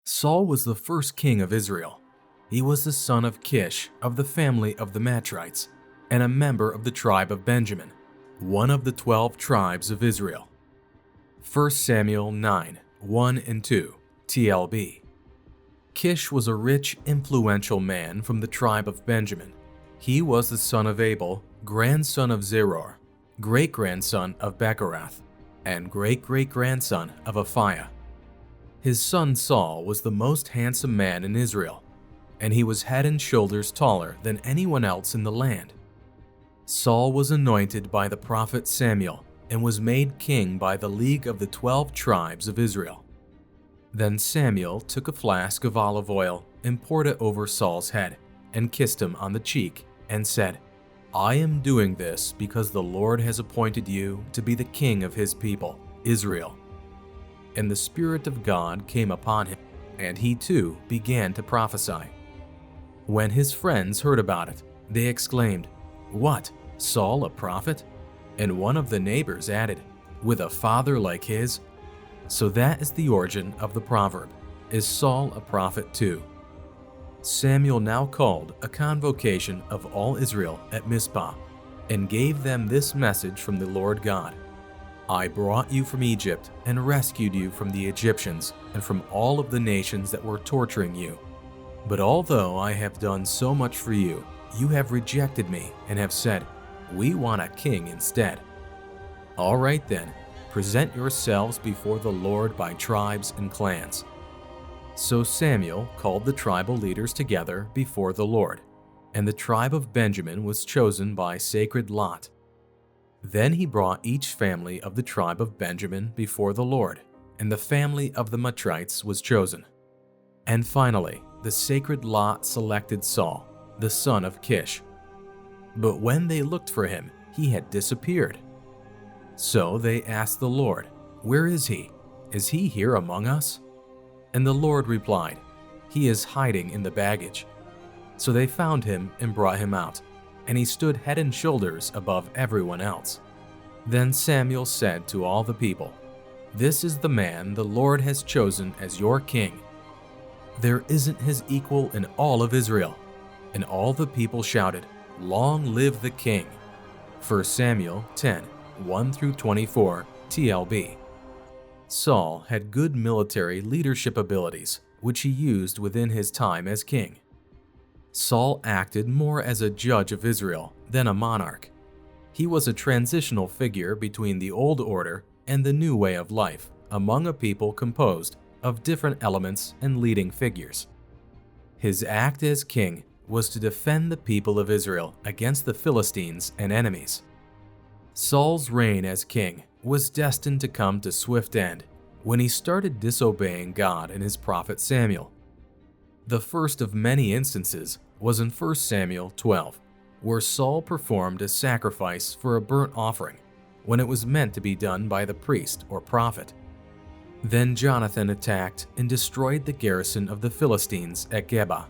Saul was the first king of Israel. He was the son of Kish of the family of the Matrites and a member of the tribe of Benjamin, one of the 12 tribes of Israel. 1 Samuel 9, 1 and 2, TLB. Kish was a rich, influential man from the tribe of Benjamin. He was the son of Abel, grandson of Zeror, great-grandson of Bechorath, and great-great-grandson of Aphiah. His son Saul was the most handsome man in Israel, and he was head and shoulders taller than anyone else in the land. Saul was anointed by the prophet Samuel and was made king by the league of the 12 tribes of Israel. Then Samuel took a flask of olive oil and poured it over Saul's head and kissed him on the cheek and said, "I am doing this because the Lord has appointed you to be the king of his people, Israel." And the Spirit of God came upon him, and he too began to prophesy. When his friends heard about it, they exclaimed, "What, Saul a prophet?" And one of the neighbors added, "With a father like his?" So that is the origin of the proverb, "Is Saul a prophet too?" Samuel now called a convocation of all Israel at Mizpah and gave them this message from the Lord God. "I brought you from Egypt and rescued you from the Egyptians and from all of the nations that were torturing you. But although I have done so much for you, you have rejected me and have said, 'We want a king instead.' All right then, present yourselves before the Lord by tribes and clans." So Samuel called the tribal leaders together before the Lord, and the tribe of Benjamin was chosen by sacred lot. Then he brought each family of the tribe of Benjamin before the Lord, and the family of the Matrites was chosen. And finally, the sacred lot selected Saul, the son of Kish. But when they looked for him, he had disappeared. So they asked the Lord, "Where is he? Is he here among us?" And the Lord replied, "He is hiding in the baggage." So they found him and brought him out, and he stood head and shoulders above everyone else. Then Samuel said to all the people, "This is the man the Lord has chosen as your king. There isn't his equal in all of Israel." And all the people shouted, "Long live the king." 1 Samuel 10, 1 through 24, TLB. Saul had good military leadership abilities, which he used within his time as king. Saul acted more as a judge of Israel than a monarch. He was a transitional figure between the old order and the new way of life among a people composed of different elements and leading figures. His act as king was to defend the people of Israel against the Philistines and enemies. Saul's reign as king was destined to come to swift end when he started disobeying God and his prophet Samuel. The first of many instances was in 1 Samuel 12, where Saul performed a sacrifice for a burnt offering when it was meant to be done by the priest or prophet. Then Jonathan attacked and destroyed the garrison of the Philistines at Geba.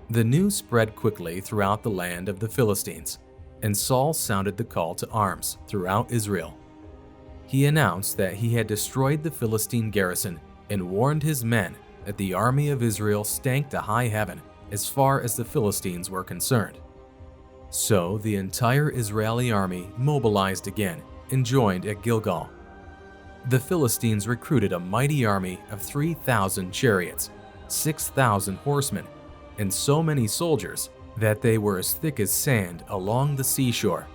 The news spread quickly throughout the land of the Philistines, and Saul sounded the call to arms throughout Israel. He announced that he had destroyed the Philistine garrison and warned his men that the army of Israel stank to high heaven as far as the Philistines were concerned. So the entire Israeli army mobilized again and joined at Gilgal. The Philistines recruited a mighty army of 3,000 chariots, 6,000 horsemen, and so many soldiers that they were as thick as sand along the seashore.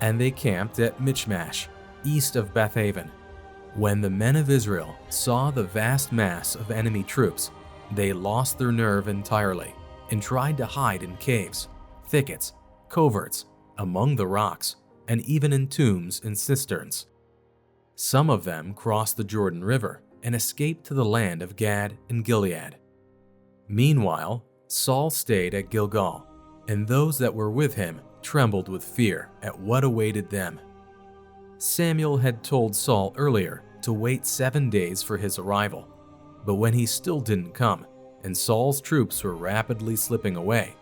And they camped at Micmash, east of Bethaven. When the men of Israel saw the vast mass of enemy troops, they lost their nerve entirely and tried to hide in caves, thickets, coverts, among the rocks, and even in tombs and cisterns. Some of them crossed the Jordan River and escaped to the land of Gad and Gilead. Meanwhile, Saul stayed at Gilgal, and those that were with him trembled with fear at what awaited them. Samuel had told Saul earlier to wait 7 days for his arrival, but when he still didn't come, and Saul's troops were rapidly slipping away,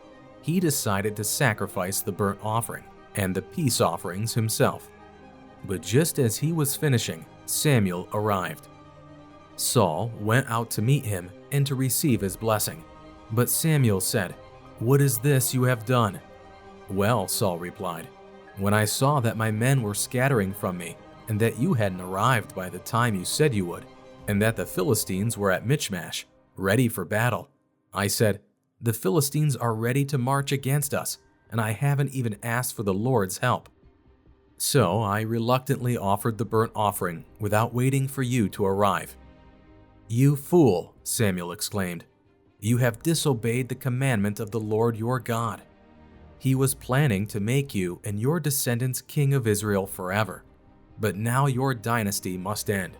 he decided to sacrifice the burnt offering and the peace offerings himself. But just as he was finishing, Samuel arrived. Saul went out to meet him and to receive his blessing. But Samuel said, "What is this you have done?" "Well," Saul replied, "when I saw that my men were scattering from me, and that you hadn't arrived by the time you said you would, and that the Philistines were at Micmash, ready for battle, I said, 'The Philistines are ready to march against us, and I haven't even asked for the Lord's help.' So I reluctantly offered the burnt offering without waiting for you to arrive." "You fool," Samuel exclaimed. "You have disobeyed the commandment of the Lord your God. He was planning to make you and your descendants king of Israel forever, but now your dynasty must end.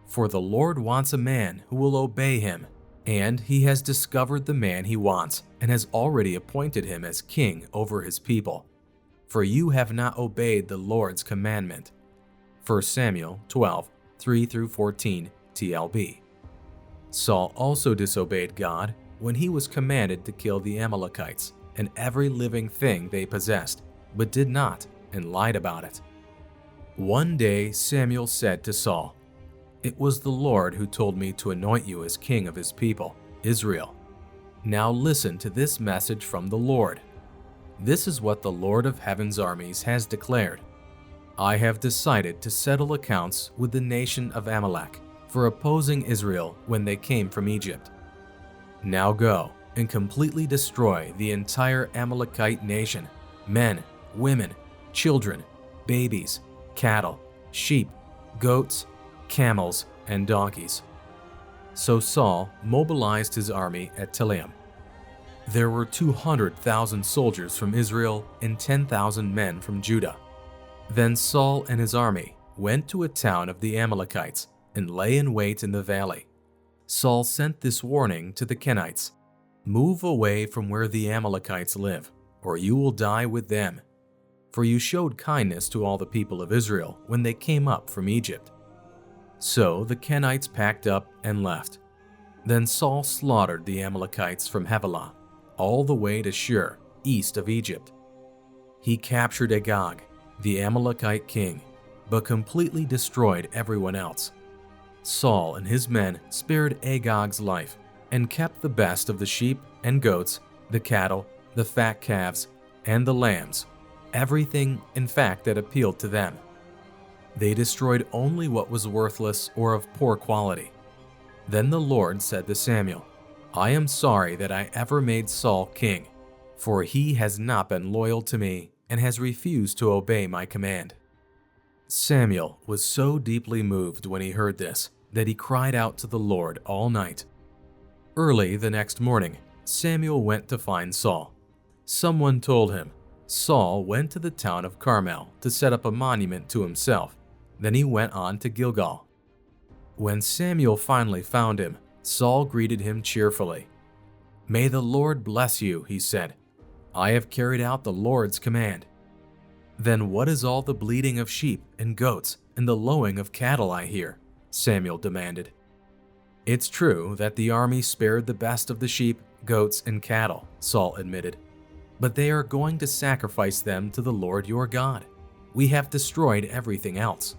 For the Lord wants a man who will obey him, and he has discovered the man he wants and has already appointed him as king over his people. For you have not obeyed the Lord's commandment." 1 Samuel 12, 3-14 TLB. Saul also disobeyed God when he was commanded to kill the Amalekites and every living thing they possessed, but did not and lied about it. One day Samuel said to Saul, "It was the Lord who told me to anoint you as king of his people, Israel. Now listen to this message from the Lord. This is what the Lord of heaven's armies has declared. I have decided to settle accounts with the nation of Amalek for opposing Israel when they came from Egypt. Now go and completely destroy the entire Amalekite nation, men, women, children, babies, cattle, sheep, goats, camels, and donkeys." So Saul mobilized his army at Telaim. There were 200,000 soldiers from Israel and 10,000 men from Judah. Then Saul and his army went to a town of the Amalekites and lay in wait in the valley. Saul sent this warning to the Kenites, "Move away from where the Amalekites live, or you will die with them. For you showed kindness to all the people of Israel when they came up from Egypt." So the Kenites packed up and left. Then Saul slaughtered the Amalekites from Havilah, all the way to Shur, east of Egypt. He captured Agag, the Amalekite king, but completely destroyed everyone else. Saul and his men spared Agag's life and kept the best of the sheep and goats, the cattle, the fat calves, and the lambs, everything, in fact, that appealed to them. They destroyed only what was worthless or of poor quality. Then the Lord said to Samuel, "I am sorry that I ever made Saul king, for he has not been loyal to me and has refused to obey my command." Samuel was so deeply moved when he heard this that he cried out to the Lord all night. Early the next morning, Samuel went to find Saul. Someone told him, Saul went to the town of Carmel to set up a monument to himself. Then he went on to Gilgal. When Samuel finally found him, Saul greeted him cheerfully. "May the Lord bless you," he said. "I have carried out the Lord's command." "Then what is all the bleating of sheep and goats and the lowing of cattle I hear?" Samuel demanded. "It's true that the army spared the best of the sheep, goats, and cattle," Saul admitted. "But they are going to sacrifice them to the Lord your God. We have destroyed everything else."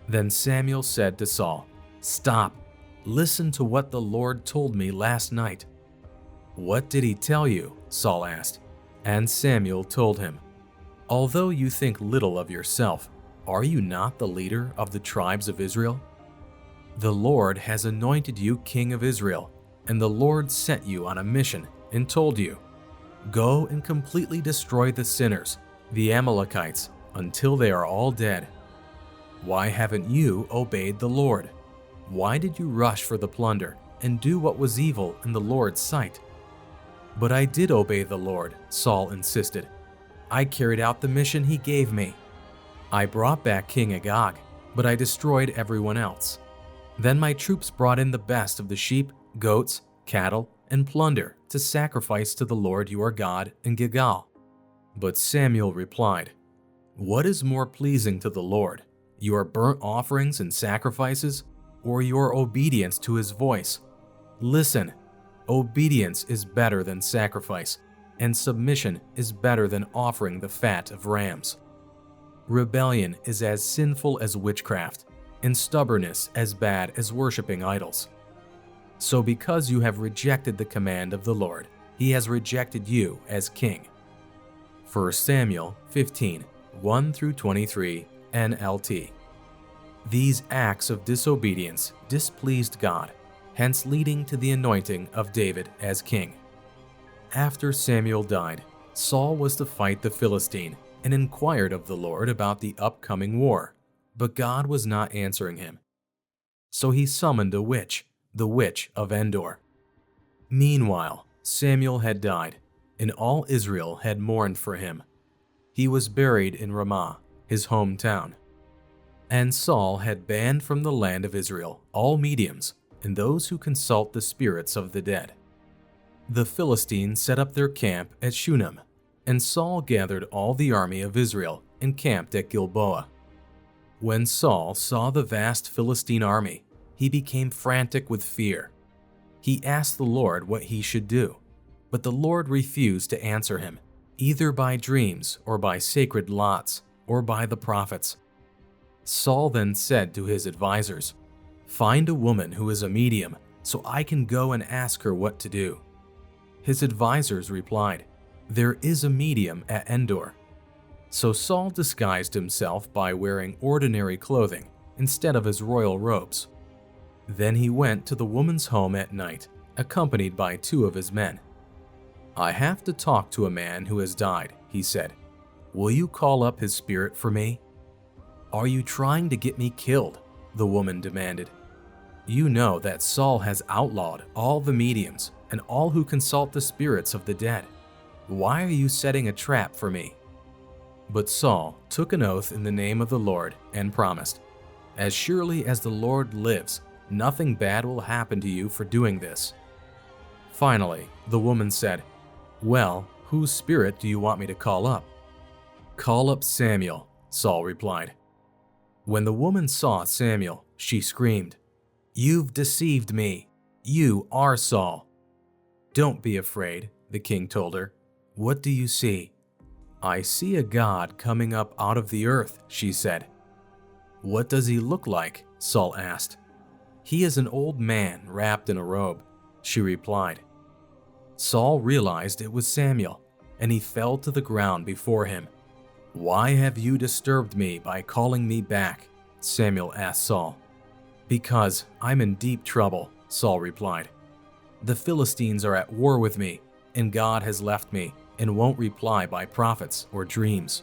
Then Samuel said to Saul, "Stop. Listen to what the Lord told me last night." "What did he tell you?" Saul asked. And Samuel told him, "Although you think little of yourself, are you not the leader of the tribes of Israel? The Lord has anointed you king of Israel, and the Lord sent you on a mission and told you, 'Go and completely destroy the sinners, the Amalekites, until they are all dead.' Why haven't you obeyed the Lord? Why did you rush for the plunder and do what was evil in the Lord's sight?" "But I did obey the Lord," Saul insisted. "I carried out the mission he gave me. I brought back King Agag, but I destroyed everyone else. Then my troops brought in the best of the sheep, goats, cattle, and plunder to sacrifice to the Lord your God in Gilgal." But Samuel replied, "What is more pleasing to the Lord, your burnt offerings and sacrifices, or your obedience to his voice? Listen, obedience is better than sacrifice, and submission is better than offering the fat of rams. Rebellion is as sinful as witchcraft, and stubbornness as bad as worshiping idols. So because you have rejected the command of the Lord, he has rejected you as king. 1 Samuel 15, 1-23 NLT. These acts of disobedience displeased God, hence leading to the anointing of David as king. After Samuel died, Saul was to fight the Philistine and inquired of the Lord about the upcoming war, but God was not answering him. So he summoned a witch, the witch of Endor. Meanwhile, Samuel had died, and all Israel had mourned for him. He was buried in Ramah, his hometown. And Saul had banned from the land of Israel all mediums and those who consult the spirits of the dead. The Philistines set up their camp at Shunem, and Saul gathered all the army of Israel and camped at Gilboa. When Saul saw the vast Philistine army, he became frantic with fear. He asked the Lord what he should do, but the Lord refused to answer him, either by dreams or by sacred lots or by the prophets. Saul then said to his advisors, "Find a woman who is a medium, so I can go and ask her what to do." His advisors replied, "There is a medium at Endor." So Saul disguised himself by wearing ordinary clothing instead of his royal robes. Then he went to the woman's home at night, accompanied by 2 of his men. "I have to talk to a man who has died," he said. "Will you call up his spirit for me?" "Are you trying to get me killed?" the woman demanded. "You know that Saul has outlawed all the mediums and all who consult the spirits of the dead. Why are you setting a trap for me?" But Saul took an oath in the name of the Lord and promised, "As surely as the Lord lives, nothing bad will happen to you for doing this." Finally, the woman said, "Well, whose spirit do you want me to call up?" "Call up Samuel," Saul replied. When the woman saw Samuel, she screamed, "You've deceived me. You are Saul." "Don't be afraid," the king told her. "What do you see?" "I see a god coming up out of the earth," she said. "What does he look like?" Saul asked. "He is an old man wrapped in a robe," she replied. Saul realized it was Samuel, and he fell to the ground before him. "Why have you disturbed me by calling me back?" Samuel asked Saul. "Because I'm in deep trouble," Saul replied. "The Philistines are at war with me, and God has left me and won't reply by prophets or dreams.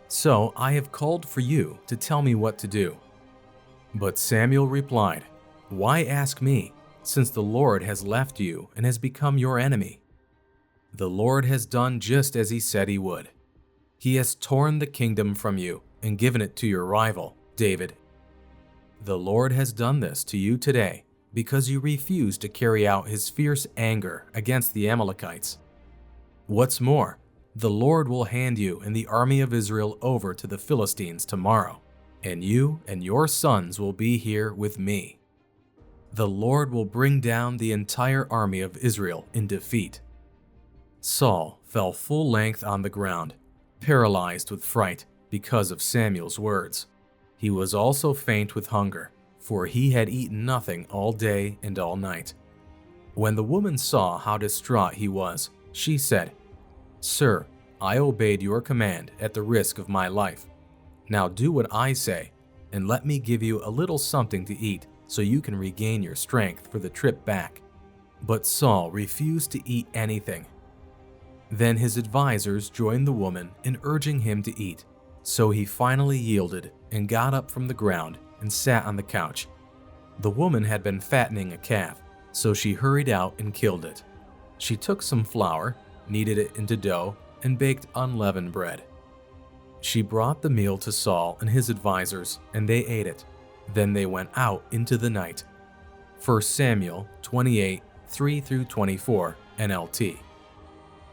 So I have called for you to tell me what to do." But Samuel replied, "Why ask me, since the Lord has left you and has become your enemy? The Lord has done just as he said he would. He has torn the kingdom from you and given it to your rival, David. The Lord has done this to you today because you refused to carry out his fierce anger against the Amalekites. What's more, the Lord will hand you and the army of Israel over to the Philistines tomorrow, and you and your sons will be here with me. The Lord will bring down the entire army of Israel in defeat." Saul fell full length on the ground, paralyzed with fright because of Samuel's words. He was also faint with hunger, for he had eaten nothing all day and all night. When the woman saw how distraught he was, she said, "Sir, I obeyed your command at the risk of my life. Now do what I say, and let me give you a little something to eat so you can regain your strength for the trip back." But Saul refused to eat anything. Then his advisors joined the woman in urging him to eat, so he finally yielded and got up from the ground and sat on the couch. The woman had been fattening a calf, so she hurried out and killed it. She took some flour, kneaded it into dough, and baked unleavened bread. She brought the meal to Saul and his advisors, and they ate it. Then they went out into the night. 1 Samuel 28, 3-24 NLT.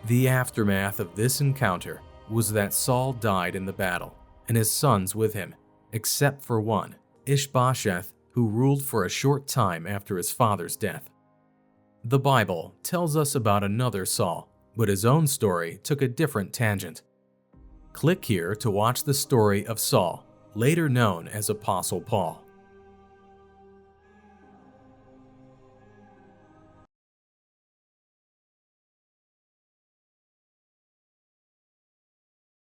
The aftermath of this encounter was that Saul died in the battle, and his sons with him, except for one, Ishbosheth, who ruled for a short time after his father's death. The Bible tells us about another Saul, but his own story took a different tangent. Click here to watch the story of Saul, later known as Apostle Paul.